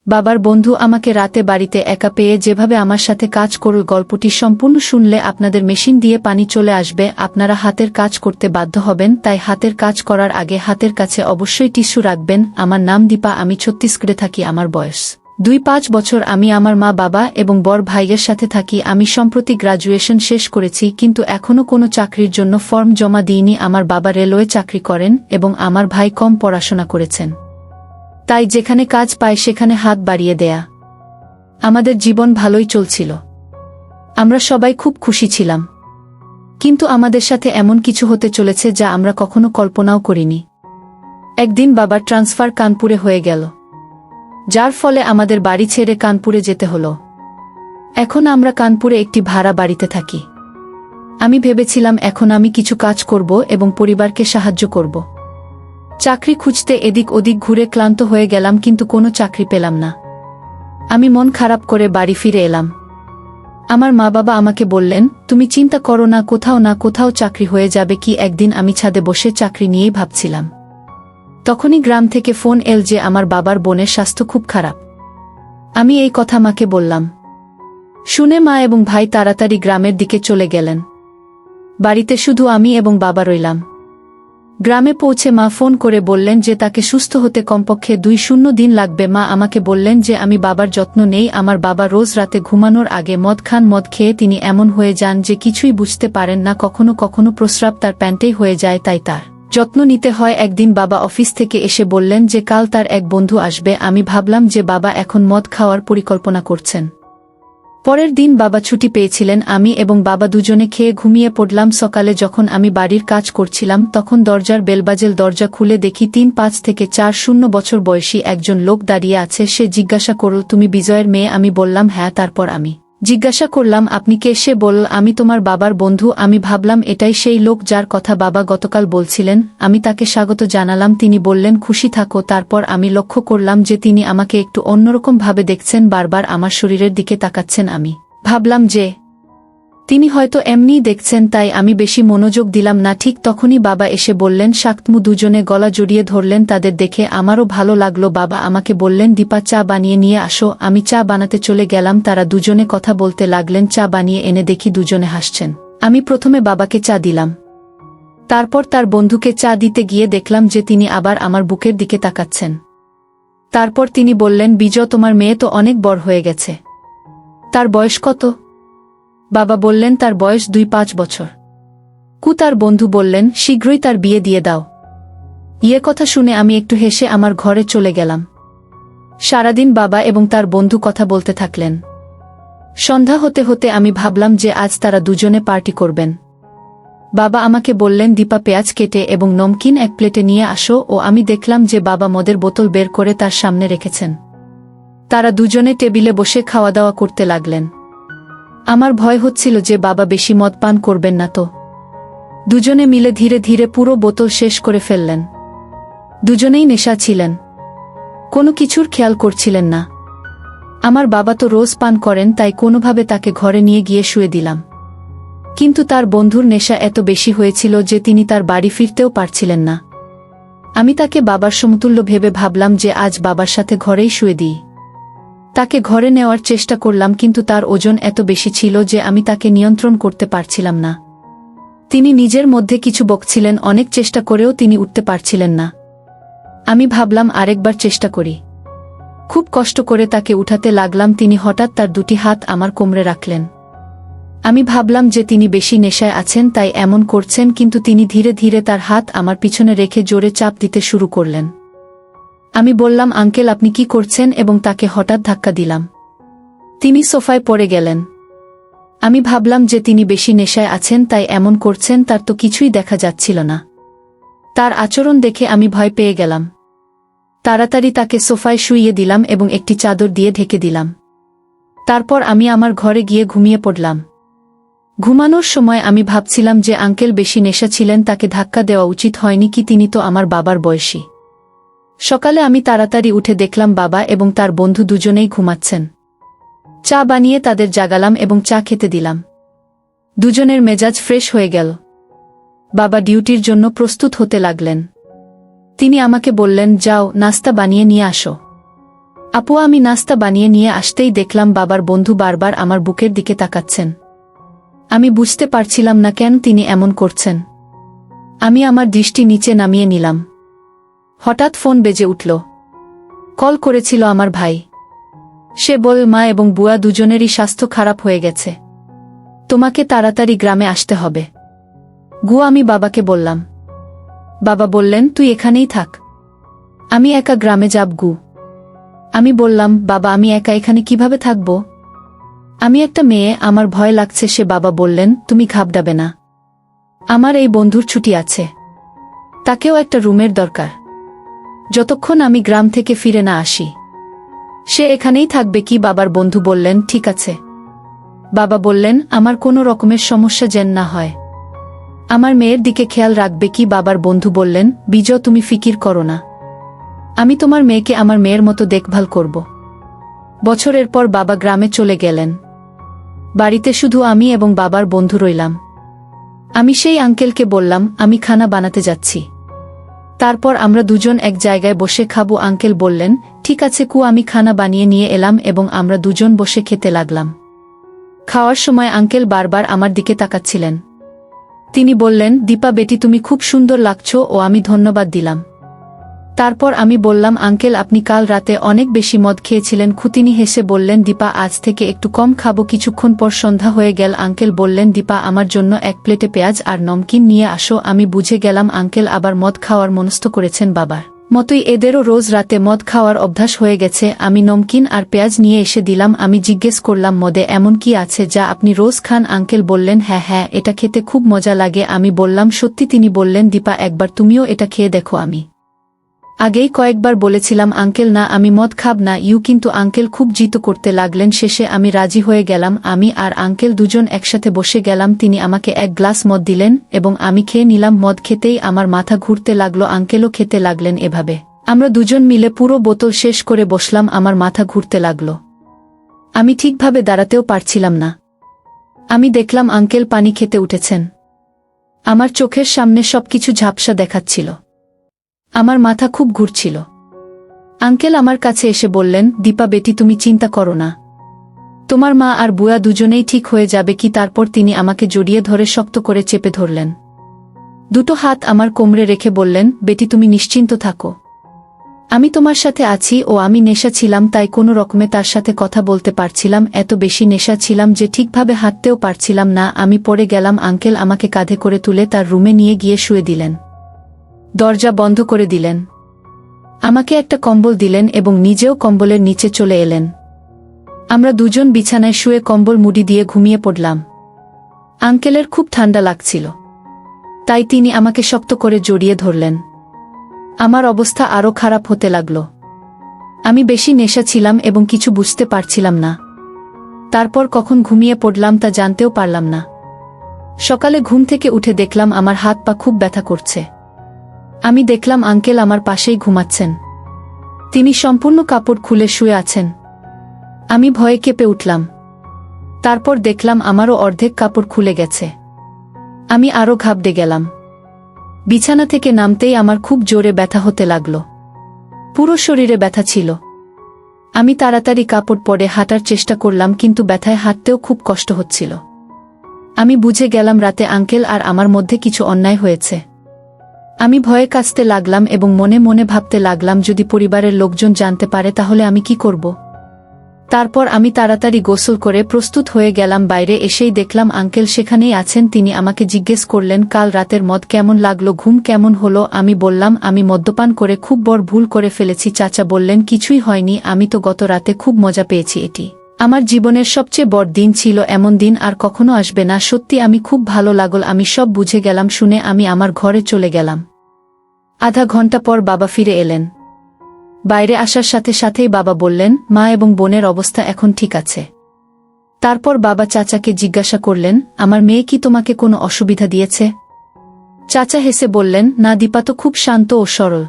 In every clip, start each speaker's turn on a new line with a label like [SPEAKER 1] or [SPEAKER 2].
[SPEAKER 1] বাবার বন্ধু আমাকে রাতে বাড়িতে একা পেয়ে যেভাবে আমার সাথে কাজ করল, গল্পটি সম্পূর্ণ শুনলে আপনাদের মেশিন দিয়ে পানি চলে আসবে, আপনারা হাতের কাজ করতে বাধ্য হবেন। তাই হাতের কাজ করার আগে হাতের কাছে অবশ্যই টিস্যু রাখবেন। আমার নাম দীপা, আমি ছত্তিশগড়ে থাকি। আমার বয়স 2-5 বছর। আমি আমার মা, বাবা এবং বড় ভাইয়ের সাথে থাকি। আমি সম্প্রতি গ্রাজুয়েশন শেষ করেছি, কিন্তু এখনও কোনো চাকরির জন্য ফর্ম জমা দিইনি। আমার বাবা রেলওয়ে চাকরি করেন এবং আমার ভাই কম পড়াশোনা করেছেন, তাই যেখানে কাজ পায় সেখানে হাত বাড়িয়ে দেয়া। আমাদের জীবন ভালোই চলছিল, আমরা সবাই খুব খুশি ছিলাম, কিন্তু আমাদের সাথে এমন কিছু হতে চলেছে যা আমরা কখনো কল্পনাও করিনি। একদিন বাবার ট্রান্সফার কানপুরে হয়ে গেল, যার ফলে আমাদের বাড়ি ছেড়ে কানপুরে যেতে হলো। এখন আমরা কানপুরে একটি ভাড়া বাড়িতে থাকি। আমি ভেবেছিলাম এখন আমি কিছু কাজ করব এবং পরিবারকে সাহায্য করব। চাকরি খুঁজতে এদিক ওদিক ঘুরে ক্লান্ত হয়ে গেলাম, কিন্তু কোনো চাকরি পেলাম না। আমি মন খারাপ করে বাড়ি ফিরে এলাম। আমার মা বাবা আমাকে বললেন, তুমি চিন্তা করো না, কোথাও না কোথাও চাকরি হয়ে যাবে। কি একদিন আমি ছাদে বসে চাকরি নিয়েই ভাবছিলাম, তখনই গ্রাম থেকে ফোন এল যে আমার বাবার বোনের স্বাস্থ্য খুব খারাপ। আমি এই কথা মাকে বললাম। শুনে মা এবং ভাই তাড়াতাড়ি গ্রামের দিকে চলে গেলেন। বাড়িতে শুধু আমি এবং বাবা রইলাম। গ্রামে পৌঁছে মা ফোন করে বললেন যে তাকে সুস্থ হতে কমপক্ষে 2 দিন লাগবে। মা আমাকে বললেন যে আমি বাবার যত্ন নেই। আমার বাবা রোজ রাতে ঘুমানোর আগে মদ খান। মদ খেয়ে তিনি এমন হয়ে যান যে কিছুই বুঝতে পারেন না। কখনো কখনো প্রস্রাব তার প্যান্টেই হয়ে যায়, তাই তার যত্ন নিতে হয়। একদিন বাবা অফিস থেকে এসে বললেন যে কাল তার এক বন্ধু আসবে। আমি ভাবলাম যে বাবা এখন মদ খাওয়ার পরিকল্পনা করছেন। পরের দিন বাবা ছুটি পেয়েছিলেন। আমি এবং বাবা দুজনে খেয়ে ঘুমিয়ে পড়লাম। সকালে যখন আমি বাড়ির কাজ করছিলাম তখন দরজার বেল বাজল। দরজা খুলে দেখি 3-5 থেকে 4 বছর বয়সী একজন লোক দাঁড়িয়ে আছে। সে জিজ্ঞাসা করল, তুমি বিজয়ের মেয়ে? আমি বললাম হ্যাঁ। তারপর আমি জিজ্ঞাসা করলাম, আপনি কে? সে বলল, আমি তোমার বাবার বন্ধু। আমি ভাবলাম এটাই সেই লোক যার কথা বাবা গতকাল বলছিলেন। আমি তাকে স্বাগত জানালাম। তিনি বললেন, খুশি থাকো। তারপর আমি লক্ষ্য করলাম যে তিনি আমাকে একটু অন্যরকম ভাবে দেখছেন, বারবার আমার শরীরের দিকে তাকাচ্ছেন। আমি ভাবলাম যে তিনি হয়তো এমনিই দেখছেন, তাই আমি বেশি মনোযোগ দিলাম না। ঠিক তখনই বাবা এসে বললেন শাক্তমু। দুজনে গলা জড়িয়ে ধরলেন। তাদের দেখে আমারও ভালো লাগলো। বাবা আমাকে বললেন, দীপা চা বানিয়ে নিয়ে আসো। আমি চা বানাতে চলে গেলাম। তারা দুজনে কথা বলতে লাগলেন। চা বানিয়ে এনে দেখি দুজনে হাসছেন। আমি প্রথমে বাবাকে চা দিলাম, তারপর তার বন্ধুকে চা দিতে গিয়ে দেখলাম যে তিনি আবার আমার বুকের দিকে তাকাচ্ছেন। তারপর তিনি বললেন, বিজয় তোমার মেয়ে তো অনেক বড় হয়ে গেছে। তার বয়স কত? বাবা বললেন, তার বয়স 2-5 বছর। তার বন্ধু বললেন, শীঘ্রই তার বিয়ে দিয়ে দাও। কথা শুনে আমি একটু হেসে আমার ঘরে চলে গেলাম। সারাদিন বাবা এবং তার বন্ধু কথা বলতে থাকলেন। সন্ধ্যা হতে হতে আমি ভাবলাম যে আজ তারা দুজনে পার্টি করবেন। বাবা আমাকে বললেন, দীপা পেঁয়াজ কেটে এবং নমকিন এক প্লেটে নিয়ে আসো। ও আমি দেখলাম যে বাবা মদের বোতল বের করে তার সামনে রেখেছেন। তারা দুজনে টেবিলে বসে খাওয়া দাওয়া করতে লাগলেন। আমার ভয় হচ্ছিল যে বাবা বেশি মদ পান করবেন না তো। দুজনে মিলে ধীরে ধীরে পুরো বোতল শেষ করে ফেললেন। দুজনেই নেশা ছিলেন, কোনো কিছুর খেয়াল করছিলেন না। আমার বাবা তো রোজ পান করেন, তাই কোনোভাবে তাকে ঘরে নিয়ে গিয়ে শুয়ে দিলাম। কিন্তু তার বন্ধুর নেশা এত বেশি হয়েছিল যে তিনি তার বাড়ি ফিরতেও পারছিলেন না। আমি তাকে বাবার সমতুল্য ভেবে ভাবলাম যে আজ বাবার সাথে ঘরেই শুয়ে দিই। তাকে ঘরে নেওয়ার চেষ্টা করলাম, কিন্তু তার ওজন এত বেশি ছিল যে আমি তাকে নিয়ন্ত্রণ করতে পারছিলাম না। তিনি নিজের মধ্যে কিছু বকছিলেন। অনেক চেষ্টা করেও তিনি উঠতে পারছিলেন না। আমি ভাবলাম আরেকবার চেষ্টা করি। খুব কষ্ট করে তাকে উঠাতে লাগলাম। তিনি হঠাৎ তার দুটি হাত আমার কোমরে রাখলেন। আমি ভাবলাম যে তিনি বেশি নেশায় আছেন, তাই এমন করছেন, কিন্তু তিনি ধীরে ধীরে তার হাত আমার পিছনে রেখে জোরে চাপ দিতে শুরু করলেন। আমি বললাম, আঙ্কেল আপনি কি করছেন? এবং তাকে হঠাৎ ধাক্কা দিলাম। তিনি সোফায় পড়ে গেলেন। আমি ভাবলাম যে তিনি বেশি নেশায় আছেন, তাই এমন করছেন। তার তো কিছুই দেখা যাচ্ছিল না। তার আচরণ দেখে আমি ভয় পেয়ে গেলাম। তাড়াতাড়ি তাকে সোফায় শুইয়ে দিলাম এবং একটি চাদর দিয়ে ঢেকে দিলাম। তারপর আমি আমার ঘরে গিয়ে ঘুমিয়ে পড়লাম। ঘুমানোর সময় আমি ভাবছিলাম যে আঙ্কেল বেশি নেশা ছিলেন, তাকে ধাক্কা দেওয়া উচিত হয়নি কি? তিনি তো আমার বাবার বয়সী। সকালে আমি তাড়াতাড়ি উঠে দেখলাম বাবা এবং তার বন্ধু দুজনেই ঘুমাচ্ছেন। চা বানিয়ে তাদের জাগালাম এবং চা খেতে দিলাম। দুজনের মেজাজ ফ্রেশ হয়ে গেল। বাবা ডিউটির জন্য প্রস্তুত হতে লাগলেন। তিনি আমাকে বললেন, যাও নাস্তা বানিয়ে নিয়ে আসো। আপু আমি নাস্তা বানিয়ে নিয়ে আসতেই দেখলাম বাবার বন্ধু বারবার আমার বুকের দিকে তাকাচ্ছেন। আমি বুঝতে পারছিলাম না কেন তিনি এমন করছেন। আমি আমার দৃষ্টি নিচে নামিয়ে নিলাম। হঠাৎ ফোন বেজে উঠল। কল করেছিল আমার ভাই। সে বলে মা এবং বুয়া দুজনেরই স্বাস্থ্য খারাপ হয়ে গেছে। তোমাকে তাড়াতাড়ি গ্রামে আসতে হবে। আমি বাবাকে বললাম। বাবা বললেন তুই এখানেই থাক। আমি একা গ্রামে যাব আমি বললাম বাবা আমি একা এখানে কিভাবে থাকব? আমি একটা মেয়ে, আমার ভয় লাগছে। সে বাবা বললেন তুমি ঘাবড়াবে না। আমার এই বন্ধুর ছুটি আছে, তাকেও একটা রুমের দরকার। যতক্ষণ আমি গ্রাম থেকে ফিরে না আসি সে এখানেই থাকবে কি? বাবার বন্ধু বললেন ঠিক আছে। বাবা বললেন আমার কোনো রকমের সমস্যা যেন না হয়। আমার মেয়ের দিকে খেয়াল রাখবে কি? বাবার বন্ধু বললেন বিজয় তুমি ফিকির করো না, আমি তোমার মেয়েকে আমার মেয়ের মতো দেখভাল করব। বছরের পর বাবা গ্রামে চলে গেলেন। বাড়িতে শুধু আমি এবং বাবার বন্ধু রইলাম। আমি সেই আঙ্কেলকে বললাম আমি খানা বানাতে যাচ্ছি, তারপর আমরা দুজন এক জায়গায় বসে খাবো। আঙ্কেল বললেন ঠিক আছে আমি খানা বানিয়ে নিয়ে এলাম এবং আমরা দুজন বসে খেতে লাগলাম। খাওয়ার সময় আঙ্কেল বারবার আমার দিকে তাকাচ্ছিলেন। তিনি বললেন দীপা বেটি তুমি খুব সুন্দর লাগছো ও আমি ধন্যবাদ দিলাম। তারপর আমি বললাম আঙ্কেল আপনি কাল রাতে অনেক বেশি মদ খেয়েছিলেন। তিনি হেসে বললেন দীপা আজ থেকে একটু কম খাবো। কিছুক্ষণ পর সন্ধ্যা হয়ে গেল। আঙ্কেল বললেন দীপা আমার জন্য এক প্লেটে পেঁয়াজ আর নমকিন নিয়ে আসো। আমি বুঝে গেলাম আঙ্কেল আবার মদ খাওয়ার মনস্থ করেছেন। বাবার মতোই এদেরও রোজ রাতে মদ খাওয়ার অভ্যাস হয়ে গেছে। আমি নমকিন আর পেঁয়াজ নিয়ে এসে দিলাম। আমি জিজ্ঞেস করলাম মদে এমন কি আছে যা আপনি রোজ খান? আঙ্কেল বললেন হ্যাঁ এটা খেতে খুব মজা লাগে। আমি বললাম সত্যি? তিনি বললেন দীপা একবার তুমিও এটা খেয়ে দেখো। আমি আগেই কয়েকবার বলেছিলাম আঙ্কেল না আমি মদ খাব না কিন্তু আঙ্কেল খুব জিদ করতে লাগলেন। শেষে আমি রাজি হয়ে গেলাম। আমি আর আঙ্কেল দুজন একসাথে বসে গেলাম। তিনি আমাকে এক গ্লাস মদ দিলেন এবং আমি খেয়ে নিলাম। মদ খেতেই আমার মাথা ঘুরতে লাগলো, আঙ্কেলও খেতে লাগলেন। এভাবে আমরা দুজন মিলে পুরো বোতল শেষ করে বসলাম। আমার মাথা ঘুরতে লাগলো, আমি ঠিকভাবে দাঁড়াতেও পারছিলাম না। আমি দেখলাম আঙ্কেল পানি খেতে উঠেছেন। আমার চোখের সামনে সবকিছু ঝাপসা দেখাচ্ছিল, আমার মাথা খুব ঘুরছিল। আঙ্কেল আমার কাছে এসে বললেন দীপা বেটি তুমি চিন্তা করো না, তোমার মা আর বুয়া দুজনেই ঠিক হয়ে যাবে কি? তারপর তিনি আমাকে জড়িয়ে ধরে শক্ত করে চেপে ধরলেন। দুটো হাত আমার কোমরে রেখে বললেন বেটি তুমি নিশ্চিন্ত থাকো, আমি তোমার সাথে আছি। ও আমি নেশা ছিলাম তাই কোনো রকমে তার সাথে কথা বলতে পারছিলাম। এত বেশি নেশা ছিলাম যে ঠিকভাবে হাঁটতেও পারছিলাম না। আমি পড়ে গেলাম। আঙ্কেল আমাকে কাঁধে করে তুলে তার রুমে নিয়ে গিয়ে শুয়ে দিলেন। দরজা বন্ধ করে দিলেন। আমাকে একটা কম্বল দিলেন এবং নিজেও কম্বলের নিচে চলে এলেন। আমরা দুজন বিছানায় শুয়ে কম্বল মুড়ি দিয়ে ঘুমিয়ে পড়লাম। আঙ্কেলের খুব ঠান্ডা লাগছিল, তাই তিনি আমাকে শক্ত করে জড়িয়ে ধরলেন। আমার অবস্থা আরও খারাপ হতে লাগল। আমি বেশি নেশা ছিলাম এবং কিছু বুঝতে পারছিলাম না। তারপর কখন ঘুমিয়ে পড়লাম তা জানতেও পারলাম না। সকালে ঘুম থেকে উঠে দেখলাম আমার হাত পা খুব ব্যথা করছে। আমি দেখলাম আঙ্কেল আমার পাশেই ঘুমাচ্ছেন। তিনি সম্পূর্ণ কাপড় খুলে শুয়ে আছেন। আমি ভয়ে কেঁপে উঠলাম। তারপর দেখলাম আমারও অর্ধেক কাপড় খুলে গেছে। আমি আরও ঘাবড়ে গেলাম। বিছানা থেকে নামতেই আমার খুব জোরে ব্যথা হতে লাগল। পুরো শরীরে ব্যথা ছিল। আমি তাড়াতাড়ি কাপড় পরে হাঁটার চেষ্টা করলাম, কিন্তু ব্যথায় হাঁটতেও খুব কষ্ট হচ্ছিল। আমি বুঝে গেলাম রাতে আঙ্কেল আর আমার মধ্যে কিছু অন্যায় হয়েছে। আমি ভয়ে কাঁচতে লাগলাম এবং মনে মনে ভাবতে লাগলাম যদি পরিবারের লোকজন জানতে পারে তাহলে আমি কি করব। তারপর আমি তাড়াতাড়ি গোসল করে প্রস্তুত হয়ে গেলাম। বাইরে এসেই দেখলাম আঙ্কেল সেখানেই আছেন। তিনি আমাকে জিজ্ঞেস করলেন কাল রাতের মদ কেমন লাগলো, ঘুম কেমন হলো। আমি বললাম আমি মদ্যপান করে খুব বড় ভুল করে ফেলেছি। চাচা বললেন কিছুই হয়নি, আমি তো গত রাতে খুব মজা পেয়েছি। এটি আমার জীবনের সবচেয়ে বড় দিন ছিল, এমন দিন আর কখনো আসবে না। সত্যি আমি খুব ভালো লাগল। আমি সব বুঝে গেলাম। শুনে আমি আমার ঘরে চলে গেলাম। আধা ঘন্টা পর বাবা ফিরে এলেন। বাইরে আসার সাথে সাথেই বাবা বললেন মা এবং বোনের অবস্থা এখন ঠিক আছে। তারপর বাবা চাচাকে জিজ্ঞাসা করলেন আমার মেয়ে কি তোমাকে কোনো অসুবিধা দিয়েছে? চাচা হেসে বললেন না, দীপা তো খুব শান্ত ও সরল,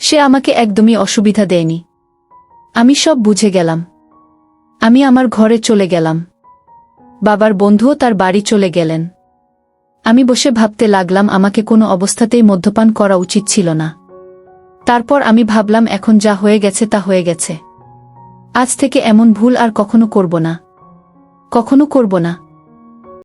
[SPEAKER 1] সে আমাকে একদমই অসুবিধা দেয়নি। আমি সব বুঝে গেলাম। আমি আমার ঘরে চলে গেলাম। বাবার বন্ধুও তার বাড়ি চলে গেলেন। আমি বসে ভাবতে লাগলাম আমাকে কোনো অবস্থাতেই মদ্যপান করা উচিত ছিল না। তারপর আমি ভাবলাম এখন যা হয়ে গেছে তা হয়ে গেছে। আজ থেকে এমন ভুল আর কখনো করব না। কখনো করব না।